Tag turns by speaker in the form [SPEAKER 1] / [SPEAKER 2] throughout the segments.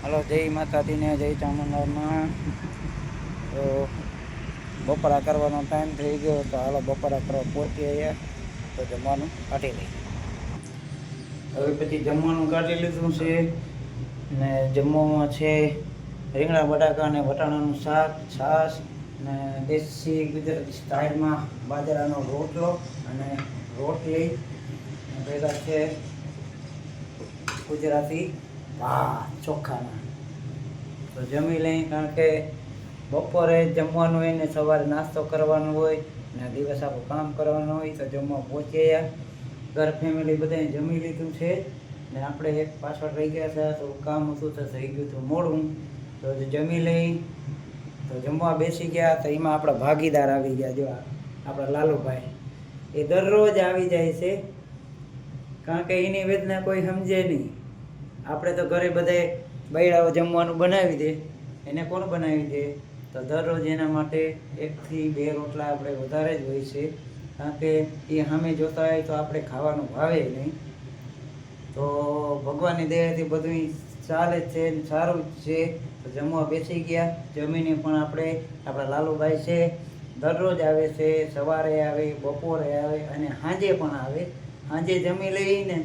[SPEAKER 1] Hello, જય માતાજીને જય ચામુંડામાં. તો બપોરા કરવાનો ટાઈમ થઈ ગયો, તો હાલો બપોરા કરવા પહોંચી આવ્યા. તો જમવાનું કાઢી લઈએ. હવે પછી જમવાનું કાઢી લીધું છે ને જમવામાં છે રીંગણા બટાકા અને વટાણાનું શાક, છાશ ને દેશી ગુજરાતી સ્ટાઇલમાં બાજરાનો રોટલો અને રોટલી ભેગા છે ગુજરાતી ભાત ચોખાના. તો જમી લઈ, કારણ કે બપોરે જમવાનું હોય ને સવારે નાસ્તો કરવાનો હોય ને દિવસ આપણું કામ કરવાનું હોય. તો જમવા પહોંચી ગયા. ઘર ફેમિલી બધાએ જમી લીધું છે ને આપણે એક પાછળ રહી ગયા હતા, તો કામ હતું તો થઈ ગયું હતું મોડું. તો જમી લઈ, તો જમવા બેસી ગયા. તો એમાં આપણા ભાગીદાર આવી ગયા. જો આપણા લાલુભાઈ એ દરરોજ આવી જાય છે, કારણ કે એની વેદના કોઈ સમજે નહીં. આપણે તો ઘરે બધાએ બૈરાઓ જમવાનું બનાવી દે, એને કોણ બનાવી દે? તો દરરોજ એના માટે 1 થી 2 રોટલા આપણે વધારે જ હોય છે, કારણ કે એ સામે જોતા હોય તો આપણે ખાવાનું ભાવે નહીં. તો ભગવાનની દયાથી બધું ચાલે જ છે, સારું જ છે. તો જમવા બેસી ગયા. જમીને પણ આપણા લાલુભાઈ છે દરરોજ આવે છે, સવારે આવે, બપોરે આવે અને સાંજે પણ આવે. સાંજે જમી લઈને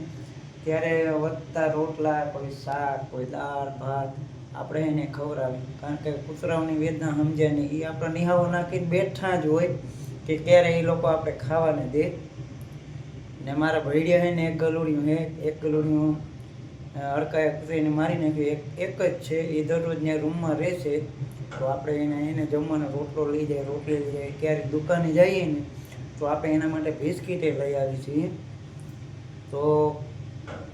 [SPEAKER 1] ત્યારે વધતા રોટલા, કોઈ શાક, કોઈ દાળ ભાત આપણે એને ખવડાવી, કારણ કે કૂતરાઓની વેદના સમજે નહીં. એ આપણે નિહાળો નાખીને બેઠા જ હોય કે ક્યારે એ લોકો આપણે ખાવાને દે. ને મારા ભૈડિયા છે ને એક ગલુડિયું છે, એક ગલુડિયું અડકાએ કૂતરીને મારી નાખ્યું. એક જ છે, એ દરરોજ ત્યાં રૂમમાં રહેશે. તો આપણે એને જમવાનો રોટલો લઈ જાય, રોટલી લઈ જાય. ક્યારેક દુકાને જઈએ ને તો આપણે એના માટે બિસ્કીટે લઈ આવી છીએ. તો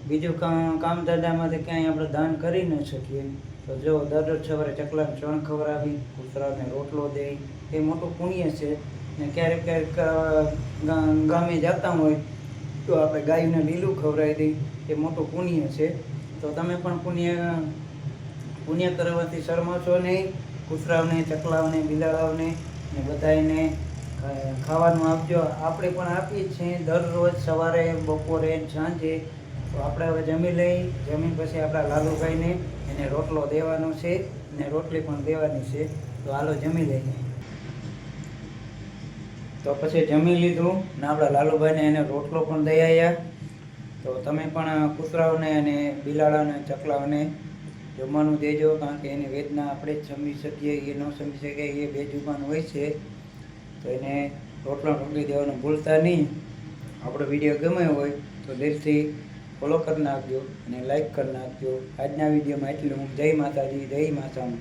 [SPEAKER 1] બીજું કામ ધંધામાંથી ક્યાંય આપણે દાન કરી ન શકીએ. તો જો દરરોજ સવારે ચકલાને ચણ ખવડાવી, કૂતરાને રોટલો દે, એ મોટું પુણ્ય છે. ને ક્યારેક ગામે જતા હોય તો આપણે ગાયને લીલું ખવડાવી દઈએ, એ મોટું પુણ્ય છે. તો તમે પણ પુણ્ય કરવાથી શરમાશો નહીં. કૂતરાઓને, ચકલાઓને, બિલાડાઓને ને બધાને ખાવાનું આપજો. આપણે પણ આપીએ જ છીએ દરરોજ સવારે, બપોરે, સાંજે. તો આપણે હવે જમી લઈ. જમીન પછી આપણા લાલુભાઈને એને રોટલો દેવાનો છે ને રોટલી પણ દેવાની છે. તો હાલો જમી લઈએ. તો પછી જમી લીધું ને આપણા લાલુભાઈને એને રોટલો પણ દઈ આવ્યા. તો તમે પણ કૂતરાઓને અને બિલાડાને, ચકલાઓને જમવાનું દેજો, કારણ કે એની વેદના આપણે જ સમજી શકીએ, એ ન સમજી શકે. એ બેજુબાન હોય છે. તો એને રોટલી દેવાનું ભૂલતા નહીં. આપણો વિડીયો ગમ્યો હોય તો દિલથી ફોલો કરી નાખજો અને લાઈક કરી નાખજો. આજના વિડીયોમાં એટલું. જય માતાજી, જય માતાજી.